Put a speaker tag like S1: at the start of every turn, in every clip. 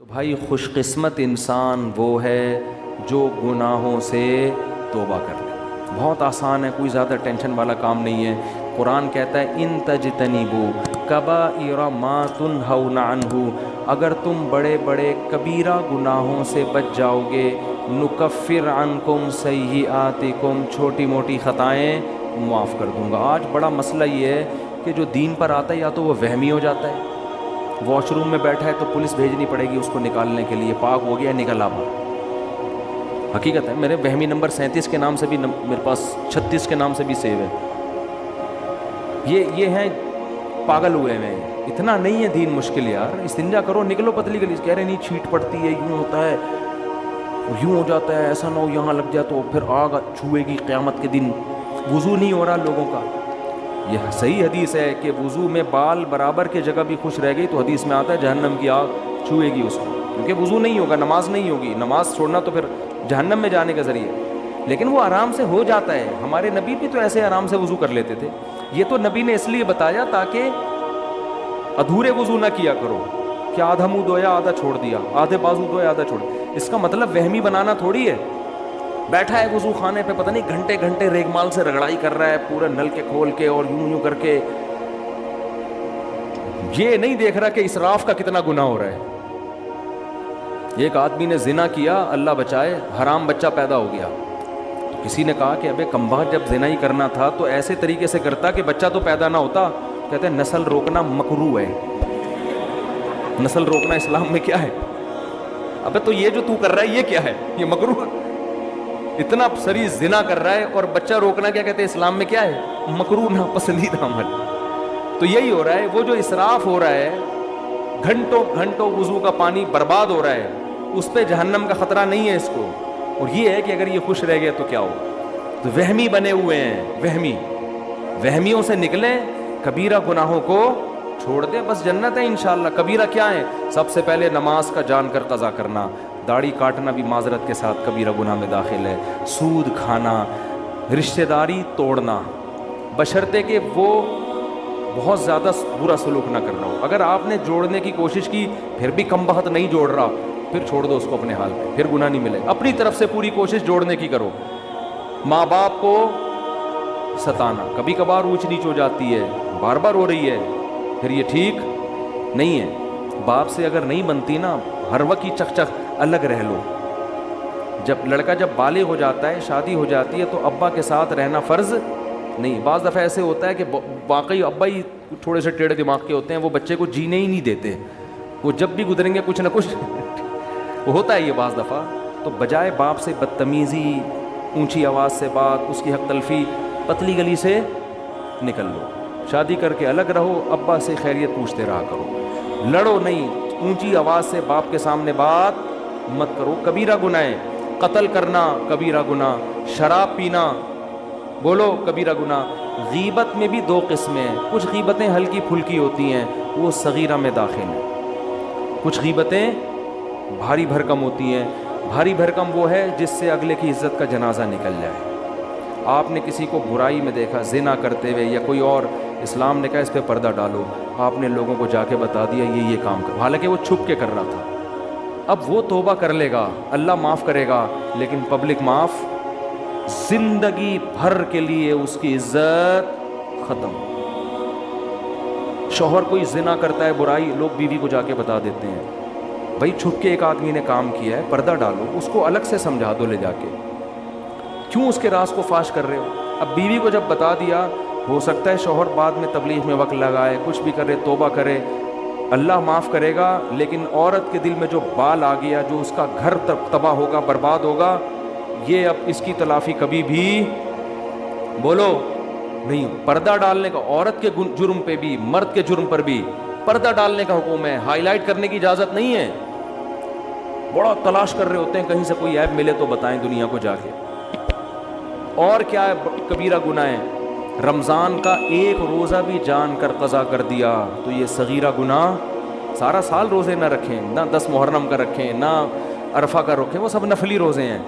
S1: تو بھائی خوش قسمت انسان وہ ہے جو گناہوں سے توبہ کر لے. بہت آسان ہے، کوئی زیادہ ٹینشن والا کام نہیں ہے. قرآن کہتا ہے ان تجتنبوا کبائر ما تنہون عنہ، اگر تم بڑے بڑے کبیرہ گناہوں سے بچ جاؤ گے، نکفر عنکم سیئاتکم، چھوٹی موٹی خطائیں معاف کر دوں گا. آج بڑا مسئلہ یہ ہے کہ جو دین پر آتا ہے یا تو وہ وہمی ہو جاتا ہے، واش روم میں بیٹھا ہے تو پولیس بھیجنی پڑے گی اس کو نکالنے کے لیے، پاک ہو گیا نکل آ. حقیقت ہے، میرے وہمی نمبر 37 کے نام سے بھی میرے پاس 36 کے نام سے بھی سیو ہے. یہ ہیں پاگل ہوئے ہیں. اتنا نہیں ہے دین مشکل یار، استنجا کرو نکلو پتلی گلی. کہہ رہے نہیں چھیٹ پڑتی ہے، یوں ہوتا ہے یوں ہو جاتا ہے، ایسا نہ ہو یہاں لگ جائے تو پھر آگ چھوئے گی قیامت کے دن. وضو نہیں ہو رہا لوگوں کا. یہ صحیح حدیث ہے کہ وضو میں بال برابر کی جگہ بھی خوش رہ گئی تو حدیث میں آتا ہے جہنم کی آگ چھوئے گی اس کو، کیونکہ وضو نہیں ہوگا، نماز نہیں ہوگی. نماز چھوڑنا تو پھر جہنم میں جانے کا ذریعہ. لیکن وہ آرام سے ہو جاتا ہے. ہمارے نبی بھی تو ایسے آرام سے وضو کر لیتے تھے. یہ تو نبی نے اس لیے بتایا تاکہ ادھورے وضو نہ کیا کرو کہ آدھا منہ دھویا آدھا چھوڑ دیا، آدھے بازو دھویا آدھا چھوڑ دیا. اس کا مطلب وہمی بنانا تھوڑی ہے. بیٹھا ہے وضو خانے پہ، پتہ نہیں گھنٹے گھنٹے ریگمال سے رگڑائی کر رہا ہے پورے نل کے کھول کے اور یوں یوں کر کے. یہ نہیں دیکھ رہا کہ اسراف کا کتنا گناہ ہو رہا ہے. ایک آدمی نے زنا کیا، اللہ بچائے، حرام بچہ پیدا ہو گیا. تو کسی نے کہا کہ ابے کمبخت جب زنا ہی کرنا تھا تو ایسے طریقے سے کرتا کہ بچہ تو پیدا نہ ہوتا. کہتے ہیں نسل روکنا مکروہ ہے. نسل روکنا اسلام میں کیا ہے؟ ابے تو یہ جو تو کر رہا ہے یہ کیا ہے؟ یہ مکروہ. اتنا سری زنا کر رہا ہے اور بچہ روکنا کیا کہتے ہیں اسلام میں کیا ہے؟ مکروہ، ناپسندیدہ عمل. تو یہی ہو رہا ہے، وہ جو اسراف ہو رہا ہے، گھنٹوں گھنٹوں وضو کا پانی برباد ہو رہا ہے، اس پہ جہنم کا خطرہ نہیں ہے اس کو. اور یہ ہے کہ اگر یہ خوش رہ گیا تو کیا ہو. تو وہمی بنے ہوئے ہیں. وہمیوں سے نکلیں، کبیرہ گناہوں کو چھوڑ دیں، بس جنت ہے انشاءاللہ. کبیرہ کیا ہے؟ سب سے پہلے نماز کا جان کر قضا کرنا. داڑھی کاٹنا بھی معذرت کے ساتھ کبیرہ گناہ میں داخل ہے. سود کھانا، رشتہ داری توڑنا، بشرطے کہ وہ بہت زیادہ برا سلوک نہ کر رہا ہو. اگر آپ نے جوڑنے کی کوشش کی پھر بھی کم بخت نہیں جوڑ رہا، پھر چھوڑ دو اس کو اپنے حال پہ، پھر گناہ نہیں ملے. اپنی طرف سے پوری کوشش جوڑنے کی کرو. ماں باپ کو ستانا، کبھی کبھار اونچ نیچ ہو جاتی ہے، بار بار ہو رہی ہے، پھر یہ ٹھیک نہیں ہے. باپ سے اگر نہیں بنتی نا، ہر وقت ہی چک چک الگ رہ لو. جب لڑکا جب بالغ ہو جاتا ہے، شادی ہو جاتی ہے، تو ابا کے ساتھ رہنا فرض نہیں. بعض دفعہ ایسے ہوتا ہے کہ واقعی ابا ہی تھوڑے سے ٹیڑھے دماغ کے ہوتے ہیں، وہ بچے کو جینے ہی نہیں دیتے. وہ جب بھی گزریں گے کچھ نہ کچھ ہوتا ہے یہ بعض دفعہ. تو بجائے باپ سے بدتمیزی، اونچی آواز سے بات، اس کی حق تلفی، پتلی گلی سے نکل لو. شادی کر کے الگ رہو، ابا سے خیریت پوچھتے رہا کرو. لڑو نہیں، اونچی آواز سے باپ کے سامنے بات مت کرو. کبیرہ گناہ ہے. قتل کرنا کبیرہ گناہ، شراب پینا بولو کبیرہ گناہ. غیبت میں بھی 2 قسمیں ہیں. کچھ غیبتیں ہلکی پھلکی ہوتی ہیں، وہ صغیرہ میں داخل ہیں. کچھ غیبتیں بھاری بھرکم ہوتی ہیں. بھاری بھرکم وہ ہے جس سے اگلے کی عزت کا جنازہ نکل جائے. آپ نے کسی کو برائی میں دیکھا، زنا کرتے ہوئے یا کوئی اور، اسلام نے کہا اس پہ پردہ ڈالو. آپ نے لوگوں کو جا کے بتا دیا یہ کام کر، حالانکہ وہ چھپ کے کر رہا تھا. اب وہ توبہ کر لے گا، اللہ معاف کرے گا، لیکن پبلک معاف، زندگی بھر کے لیے اس کی عزت ختم. شوہر کوئی زنا کرتا ہے، برائی، لوگ بیوی کو جا کے بتا دیتے ہیں. بھائی چھپ کے ایک آدمی نے کام کیا ہے، پردہ ڈالو، اس کو الگ سے سمجھا دو لے جا کے. کیوں اس کے راز کو فاش کر رہے ہو؟ اب بیوی کو جب بتا دیا، ہو سکتا ہے شوہر بعد میں تبلیغ میں وقت لگائے، کچھ بھی کرے، توبہ کرے، اللہ معاف کرے گا. لیکن عورت کے دل میں جو بال آ گیا، جو اس کا گھر تباہ ہوگا، برباد ہوگا، یہ اب اس کی تلافی کبھی بھی بولو نہیں. پردہ ڈالنے کا عورت کے جرم پہ بھی، مرد کے جرم پر بھی پردہ ڈالنے کا حکم ہے. ہائی لائٹ کرنے کی اجازت نہیں ہے. بڑا تلاش کر رہے ہوتے ہیں کہیں سے کوئی عیب ملے تو بتائیں دنیا کو جا کے. اور کیا ہے کبیرہ گناہ ہے؟ رمضان کا 1 روزہ بھی جان کر قضا کر دیا تو یہ صغیرہ گناہ. سارا سال روزے نہ رکھیں، نہ 10 محرم کا رکھیں، نہ عرفہ کا رکھیں، وہ سب نفلی روزے ہیں.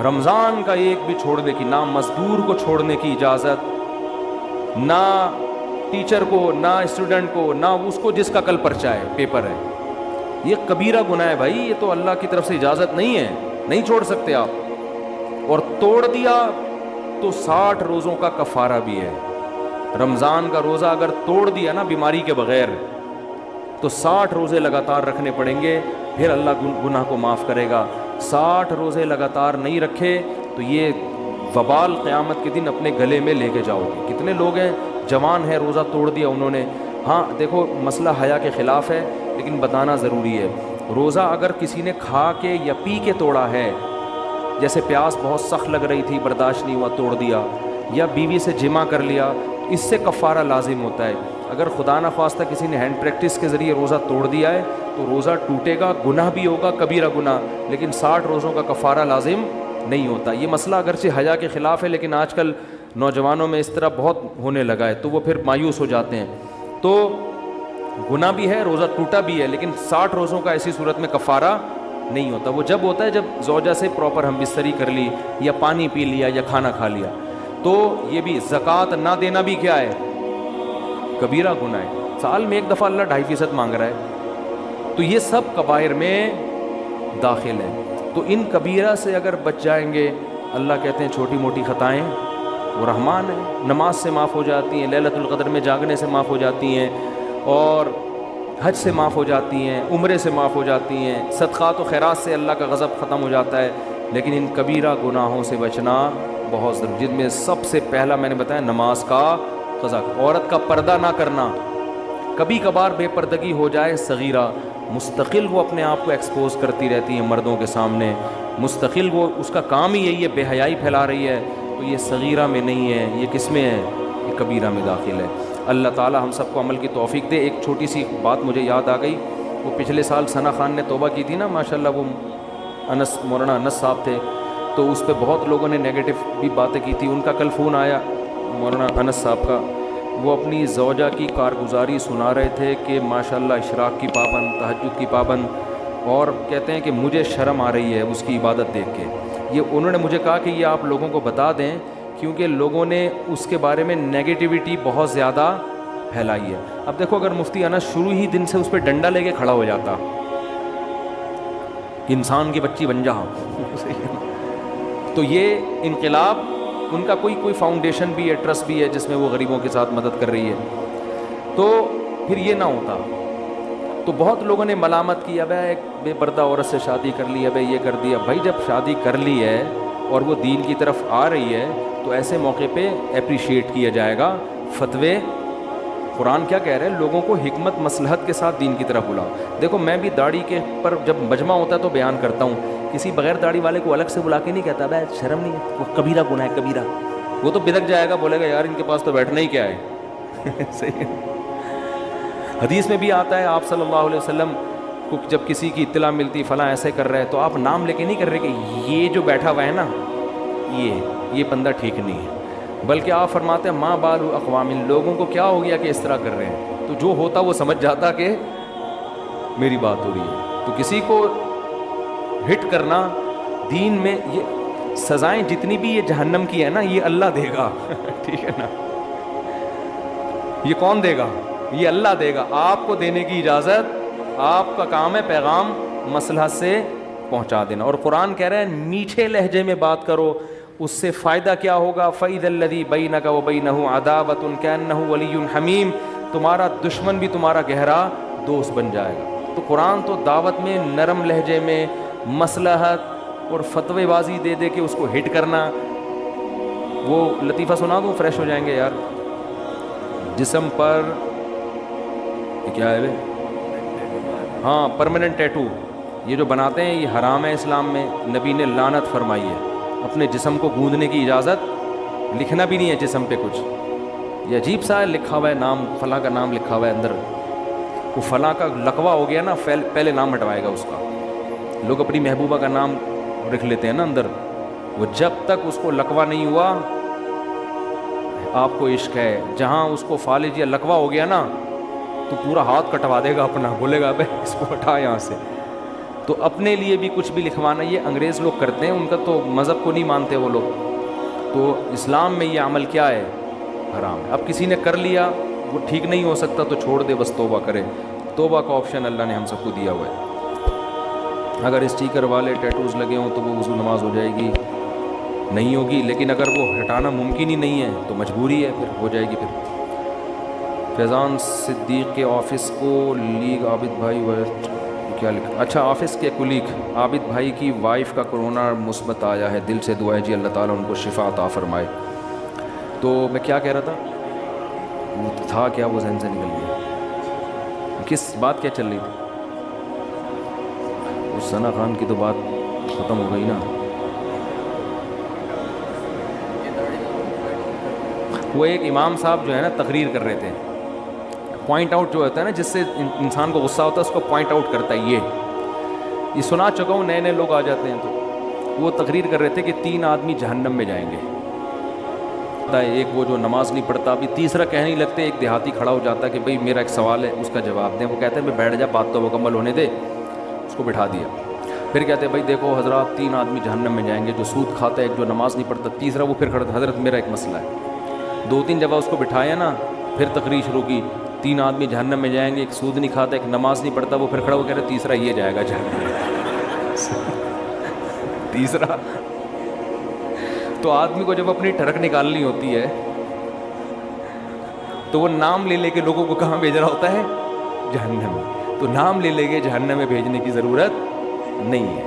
S1: رمضان کا 1 بھی چھوڑنے کی، نہ مزدور کو چھوڑنے کی اجازت، نہ ٹیچر کو، نہ اسٹوڈنٹ کو، نہ اس کو جس کا کل پرچہ ہے، پیپر ہے. یہ کبیرہ گناہ ہے بھائی, یہ تو اللہ کی طرف سے اجازت نہیں ہے, نہیں چھوڑ سکتے آپ. اور توڑ دیا تو 60 روزوں کا کفارہ بھی ہے. رمضان کا روزہ اگر توڑ دیا نا بیماری کے بغیر تو 60 روزے لگاتار رکھنے پڑیں گے, پھر اللہ گناہ کو معاف کرے گا. 60 روزے لگاتار نہیں رکھے تو یہ وبال قیامت کے دن اپنے گلے میں لے کے جاؤ گے. کتنے لوگ ہیں جوان ہیں روزہ توڑ دیا انہوں نے. ہاں دیکھو مسئلہ حیا کے خلاف ہے لیکن بتانا ضروری ہے. روزہ اگر کسی نے کھا کے یا پی کے توڑا ہے, جیسے پیاس بہت سخت لگ رہی تھی برداشت نہیں ہوا توڑ دیا, یا بیوی سے جمع کر لیا, اس سے کفارہ لازم ہوتا ہے. اگر خدا نخواستہ کسی نے ہینڈ پریکٹس کے ذریعے روزہ توڑ دیا ہے تو روزہ ٹوٹے گا, گناہ بھی ہوگا کبیرہ گناہ, لیکن 60 روزوں کا کفارہ لازم نہیں ہوتا. یہ مسئلہ اگرچہ حیا کے خلاف ہے لیکن آج کل نوجوانوں میں اس طرح بہت ہونے لگا ہے تو وہ پھر مایوس ہو جاتے ہیں. تو گناہ بھی ہے, روزہ ٹوٹا بھی ہے, لیکن 60 روزوں کا ایسی صورت میں کفارہ نہیں ہوتا. وہ جب ہوتا ہے جب زوجہ سے پراپر ہم بستری کر لی یا پانی پی لیا یا کھانا کھا لیا. تو یہ بھی زکوٰۃ نہ دینا بھی کیا ہے, کبیرہ گناہ ہے. سال میں ایک دفعہ اللہ 2.5% مانگ رہا ہے. تو یہ سب کبائر میں داخل ہے. تو ان کبیرہ سے اگر بچ جائیں گے, اللہ کہتے ہیں چھوٹی موٹی خطائیں وہ رحمان ہے, نماز سے معاف ہو جاتی ہیں, لیلۃ القدر میں جاگنے سے معاف ہو جاتی ہیں, اور حج سے معاف ہو جاتی ہیں, عمرے سے معاف ہو جاتی ہیں, صدقات و خیرات سے اللہ کا غضب ختم ہو جاتا ہے. لیکن ان کبیرہ گناہوں سے بچنا بہت ضروری, جن میں سب سے پہلا میں نے بتایا نماز کا قضا. عورت کا پردہ نہ کرنا, کبھی کبھار بے پردگی ہو جائے صغیرہ, مستقل وہ اپنے آپ کو ایکسپوز کرتی رہتی ہیں مردوں کے سامنے, مستقل وہ اس کا کام ہی یہی ہے, بے حیائی پھیلا رہی ہے, تو یہ صغیرہ میں نہیں ہے, یہ کس میں ہے, یہ کبیرہ میں داخل ہے. اللہ تعالی ہم سب کو عمل کی توفیق دے. ایک چھوٹی سی بات مجھے یاد آ گئی, وہ پچھلے سال ثنا خان نے توبہ کی تھی نا ماشاءاللہ, وہ مولانا انس صاحب تھے, تو اس پہ بہت لوگوں نے نیگیٹو بھی باتیں کی تھی. ان کا کل فون آیا مولانا انس صاحب کا, وہ اپنی زوجہ کی کارگزاری سنا رہے تھے کہ ماشاءاللہ اشراق کی پابند, تہجد کی پابند, اور کہتے ہیں کہ مجھے شرم آ رہی ہے اس کی عبادت دیکھ کے. یہ انہوں نے مجھے کہا کہ یہ آپ لوگوں کو بتا دیں کیونکہ لوگوں نے اس کے بارے میں نیگیٹیوٹی بہت زیادہ پھیلائی ہے. اب دیکھو اگر مفتی انس شروع ہی دن سے اس پہ ڈنڈا لے کے کھڑا ہو جاتا کہ انسان کی بچی بن جا تو یہ انقلاب, ان کا کوئی فاؤنڈیشن بھی ہے, ٹرسٹ بھی ہے جس میں وہ غریبوں کے ساتھ مدد کر رہی ہے, تو پھر یہ نہ ہوتا. تو بہت لوگوں نے ملامت کی, اب ایک بے پردہ عورت سے شادی کر لی, اب یہ کر دیا. بھائی جب شادی کر لی ہے اور وہ دین کی طرف آ رہی ہے تو ایسے موقع پہ اپریشیٹ کیا جائے گا. فتوے قرآن کیا کہہ رہے ہیں, لوگوں کو حکمت مصلحت کے ساتھ دین کی طرف بلاؤ. دیکھو میں بھی داڑھی کے پر جب مجمع ہوتا ہے تو بیان کرتا ہوں, کسی بغیر داڑھی والے کو الگ سے بلا کے نہیں کہتا بھائی شرم نہیں ہے, وہ کبیرہ گناہ ہے کبیرہ. وہ تو بدک جائے گا, بولے گا یار ان کے پاس تو بیٹھنا ہی کیا ہے. صحیح ہے. حدیث میں بھی آتا ہے آپ صلی اللہ علیہ وسلم کو جب کسی کی اطلاع ملتی فلاں ایسے کر رہے تو آپ نام لے کے نہیں کر رہے کہ یہ جو بیٹھا ہوا ہے نا یہ بندہ ٹھیک نہیں ہے, بلکہ آپ فرماتے ہیں ماں بال اقوام, لوگوں کو کیا ہو گیا کہ اس طرح کر رہے ہیں. تو جو ہوتا وہ سمجھ جاتا کہ میری بات ہو رہی ہے. تو کسی کو ہٹ کرنا دین میں, یہ سزائیں جتنی بھی یہ جہنم کی ہے نا یہ اللہ دے گا. ٹھیک ہے نا, یہ کون دے گا, یہ اللہ دے گا. آپ کو دینے کی اجازت, آپ کا کام ہے پیغام مصلحت سے پہنچا دینا. اور قرآن کہہ رہے ہیں میٹھے لہجے میں بات کرو, اس سے فائدہ کیا ہوگا, فَإِذَا الَّذِي بَيْنَكَ وَبَيْنَهُ عَدَاوَةٌ كَأَنَّهُ وَلِيٌّ حَمِيمٌ, تمہارا دشمن بھی تمہارا گہرا دوست بن جائے گا. تو قرآن تو دعوت میں نرم لہجے میں مصلحت اور فتوی بازی دے دے کے اس کو ہٹ کرنا. وہ لطیفہ سنا دوں, فریش ہو جائیں گے یار. جسم پر یہ کیا ہے, ہاں پرماننٹ ٹیٹو یہ جو بناتے ہیں یہ حرام ہے اسلام میں, نبی نے لعنت فرمائی ہے. اپنے جسم کو گوندنے کی اجازت, لکھنا بھی نہیں ہے جسم پہ کچھ, یہ عجیب سا ہے لکھا ہوا ہے نام, فلاں کا نام لکھا ہوا ہے اندر, وہ فلاں کا لقوہ ہو گیا نا پہلے نام ہٹوائے گا اس کا. لوگ اپنی محبوبہ کا نام لکھ لیتے ہیں نا اندر, وہ جب تک اس کو لقوہ نہیں ہوا آپ کو عشق ہے, جہاں اس کو فالج یا لقوہ ہو گیا نا تو پورا ہاتھ کٹوا دے گا اپنا, بولے گا ابے اس کو ہٹا یہاں سے. تو اپنے لیے بھی کچھ بھی لکھوانا یہ انگریز لوگ کرتے ہیں, ان کا تو مذہب کو نہیں مانتے وہ لوگ. تو اسلام میں یہ عمل کیا ہے, حرام ہے. اب کسی نے کر لیا وہ ٹھیک نہیں ہو سکتا تو چھوڑ دے, بس توبہ کرے. توبہ کا آپشن اللہ نے ہم سب کو دیا ہوا ہے. اگر اسٹیکر والے ٹیٹوز لگے ہوں تو وہ وضو نماز ہو جائے گی؟ نہیں ہوگی، لیکن اگر وہ ہٹانا ممکن ہی نہیں ہے تو مجبوری ہے، پھر ہو جائے گی۔ پھر فیضان صدیق کے آفس کو لیگ عابد بھائی کیا لکھا؟ اچھا، آفس کے کولیگ عابد بھائی کی وائف کا کرونا مثبت آیا ہے، دل سے دعا ہے جی اللہ تعالیٰ ان کو شفا عطا فرمائے۔ تو میں کیا کہہ رہا تھا، وہ تھا کیا، وہ ذہن سے نکل گیا، کس بات کیا چل رہی تھی؟ اس ثنا خان کی تو بات ختم ہو گئی نا۔ وہ ایک امام صاحب جو ہے نا تقریر کر رہے تھے، پوائنٹ آؤٹ جو ہوتا ہے نا جس سے انسان کو غصہ ہوتا ہے اس کو پوائنٹ آؤٹ کرتا ہے۔ یہ سنا چکا ہوں، نئے نئے لوگ آ جاتے ہیں تو وہ تقریر کر رہے تھے کہ 3 آدمی جہنم میں جائیں گے۔ ایک وہ جو نماز نہیں پڑھتا، ابھی تیسرا کہنے نہیں لگتے، ایک دیہاتی کھڑا ہو جاتا ہے کہ بھئی میرا ایک سوال ہے، اس کا جواب دیں۔ وہ کہتے ہیں بیٹھ جا، بات تو مکمل ہونے دے۔ اس کو بٹھا دیا، پھر کہتے ہیں بھائی دیکھو حضرات 3 آدمی جہنم میں جائیں گے، جو سود کھاتا ہے، ایک جو نماز نہیں پڑھتا۔ تیسرا وہ پھر کھڑا تھا، حضرت میرا ایک مسئلہ ہے۔ 2-3 جگہ اس کو بٹھایا نا، پھر تقریر شروع کی، 3 آدمی جہنم میں جائیں گے، ایک سود نہیں کھاتا، ایک نماز نہیں پڑھتا۔ وہ پھر کھڑا ہو کہہ رہے تیسرا یہ جائے گا جہنم میں۔ تیسرا تو آدمی کو جب اپنی ٹھڑک نکالنی ہوتی ہے تو وہ نام لے لے کے لوگوں کو کہاں بھیج رہا ہوتا ہے؟ جہنم میں۔ تو نام لے لے کے جہنم میں بھیجنے کی ضرورت نہیں ہے،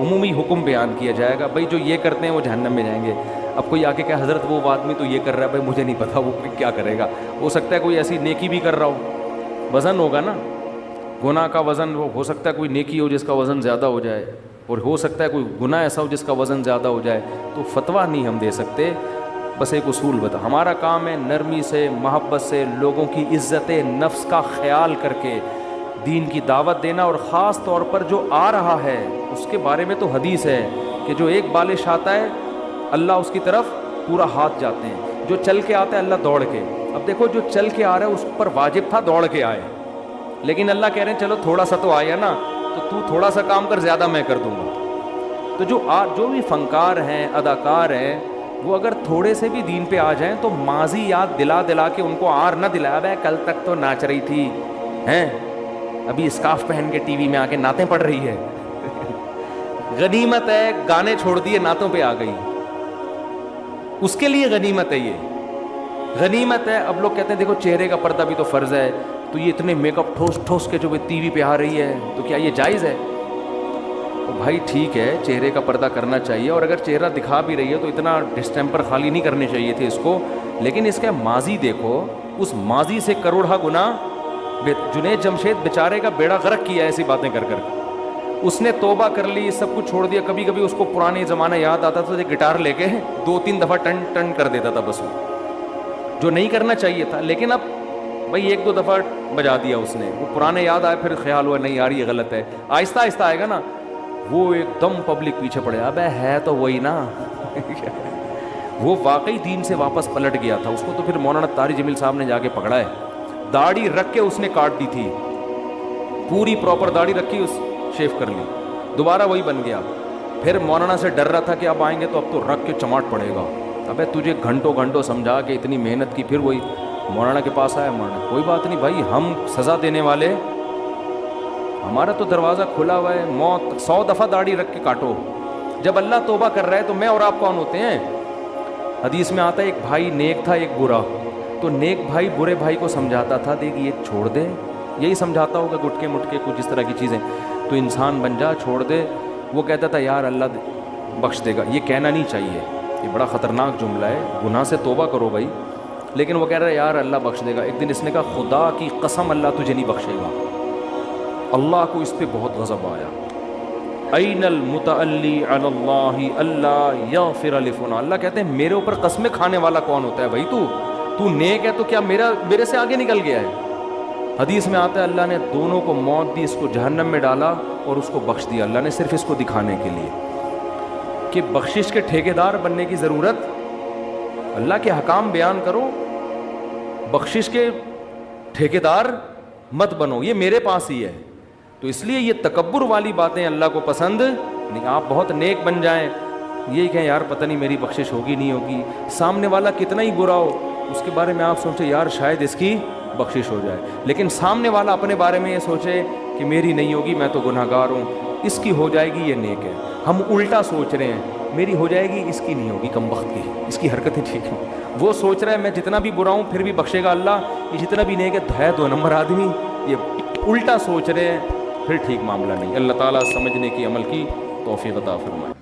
S1: عمومی حکم بیان کیا جائے گا، بھائی جو یہ کرتے ہیں وہ جہنم میں جائیں گے۔ اب کوئی آ کے کہا حضرت وہ آدمی تو یہ کر رہا ہے، بھائی مجھے نہیں پتا وہ کیا کرے گا، ہو سکتا ہے کوئی ایسی نیکی بھی کر رہا ہو، وزن ہوگا نا، گناہ کا وزن، وہ ہو سکتا ہے کوئی نیکی ہو جس کا وزن زیادہ ہو جائے، اور ہو سکتا ہے کوئی گناہ ایسا ہو جس کا وزن زیادہ ہو جائے۔ تو فتویٰ نہیں ہم دے سکتے، بس ایک اصول بتا، ہمارا کام ہے نرمی سے، محبت سے، لوگوں کی عزت نفس کا خیال کر کے دین کی دعوت دینا، اور خاص طور پر جو آ رہا ہے اس کے بارے میں تو حدیث ہے کہ جو ایک بالش آتا ہے اللہ اس کی طرف پورا ہاتھ جاتے ہیں، جو چل کے آتا ہے اللہ دوڑ کے۔ اب دیکھو جو چل کے آ رہا ہے اس پر واجب تھا دوڑ کے آئے، لیکن اللہ کہہ رہے ہیں چلو تھوڑا سا تو آیا نا، تو تھوڑا سا کام کر، زیادہ میں کر دوں گا۔ تو جو بھی فنکار ہیں، اداکار ہیں، وہ اگر تھوڑے سے بھی دین پہ آ جائیں تو ماضی یاد دلا دلا کے ان کو آر نہ دلایا، بھائی کل تک تو ناچ رہی تھی ہیں، ابھی اسکارف پہن کے ٹی وی میں آ کے نعتیں پڑھ رہی ہے۔ غنیمت ہے، گانے چھوڑ دیے، نعتوں پہ آ گئی، اس کے لیے غنیمت ہے، یہ غنیمت ہے۔ اب لوگ کہتے ہیں دیکھو چہرے کا پردہ بھی تو فرض ہے، تو یہ اتنے میک اپ ٹھوس ٹھوس کے جو ٹی وی پہ آ رہی ہے تو کیا یہ جائز ہے؟ تو بھائی ٹھیک ہے، چہرے کا پردہ کرنا چاہیے، اور اگر چہرہ دکھا بھی رہی ہے تو اتنا ڈسٹیمپر خالی نہیں کرنے چاہیے تھے اس کو، لیکن اس کا ماضی دیکھو، اس ماضی سے کروڑا گنا جنید جمشید بیچارے کا بیڑا غرق کیا ایسی باتیں کر کر۔ اس نے توبہ کر لی، سب کچھ چھوڑ دیا، کبھی کبھی اس کو پرانے زمانہ یاد آتا تھا تو گٹار لے کے 2-3 دفعہ ٹن ٹن کر دیتا تھا، بس وہ جو نہیں کرنا چاہیے تھا، لیکن اب بھائی 1-2 دفعہ بجا دیا اس نے، وہ پرانے یاد آئے، پھر خیال ہوا نہیں یار یہ غلط ہے، آہستہ آہستہ آئے گا نا، وہ ایک دم پبلک پیچھے پڑے، ابے ہے تو وہی نا۔ وہ واقعی دین سے واپس پلٹ گیا تھا، اس کو تو پھر مولانا طاری جمیل صاحب نے جا کے پکڑا ہے، داڑھی رکھ کے اس نے کاٹ دی تھی، پوری پراپر داڑھی رکھی، اس شیف کر لی، دوبارہ وہی بن گیا۔ پھر مولانا سے ڈر رہا تھا کہ اب آئیں گے تو اب تو رکھ کے چماٹ پڑے گا، ابے تجھے گھنٹوں گھنٹوں سمجھا کے اتنی محنت کی، پھر وہی مولانا کے پاس آیا، مولانا کوئی بات نہیں بھائی، ہم سزا دینے والے، ہمارا تو دروازہ کھلا ہوا ہے، موت 100 دفعہ داڑھی رکھ کے کاٹو، جب اللہ توبہ کر رہا ہے تو میں اور آپ کون ہوتے ہیں؟ حدیث میں آتا ہے ایک بھائی نیک تھا ایک برا، تو نیک بھائی برے بھائی کو سمجھاتا تھا دیکھ یہ چھوڑ دے، یہی سمجھاتا ہوگا گٹکے مٹکے کچھ اس طرح کی چیزیں، تو انسان بن جا، چھوڑ دے۔ وہ کہتا تھا یار اللہ بخش دے گا، یہ کہنا نہیں چاہیے، یہ بڑا خطرناک جملہ ہے، گناہ سے توبہ کرو بھائی، لیکن وہ کہہ رہا ہے یار اللہ بخش دے گا۔ ایک دن اس نے کہا خدا کی قسم اللہ تجھے نہیں بخشے گا، اللہ کو اس پہ بہت غضب آیا، این المتعلی علی اللہ اللہ یغفر لفنا، اللہ کہتے ہیں میرے اوپر قسمیں کھانے والا کون ہوتا ہے بھائی، تو نیک ہے تو کیا میرے سے آگے نکل گیا ہے؟ حدیث میں آتا ہے اللہ نے دونوں کو موت دی، اس کو جہنم میں ڈالا اور اس کو بخش دیا، اللہ نے صرف اس کو دکھانے کے لیے کہ بخشش کے ٹھیکیدار بننے کی ضرورت، اللہ کے حکام بیان کرو، بخشش کے ٹھیکیدار مت بنو، یہ میرے پاس ہی ہے۔ تو اس لیے یہ تکبر والی باتیں اللہ کو پسند نہیں، آپ بہت نیک بن جائیں، یہی کہیں یار پتہ نہیں میری بخشش ہوگی نہیں ہوگی، سامنے والا کتنا ہی برا ہو اس کے بارے میں آپ سوچیں یار شاید اس کی بخشش ہو جائے، لیکن سامنے والا اپنے بارے میں یہ سوچے کہ میری نہیں ہوگی، میں تو گناہگار ہوں، اس کی ہو جائے گی یہ نیک ہے. ہم الٹا سوچ رہے ہیں میری ہو جائے گی اس کی نہیں ہوگی کمبخت کی, اس کی حرکتیں ٹھیک ہیں. وہ سوچ رہا ہے میں جتنا بھی برا ہوں پھر بھی بخشے گا اللہ, یہ جتنا بھی نیک ہے 2 نمبر آدمی. یہ الٹا سوچ رہے ہیں پھر ٹھیک معاملہ نہیں. اللہ تعالیٰ سمجھنے کی عمل کی توفیق عطا فرمائے.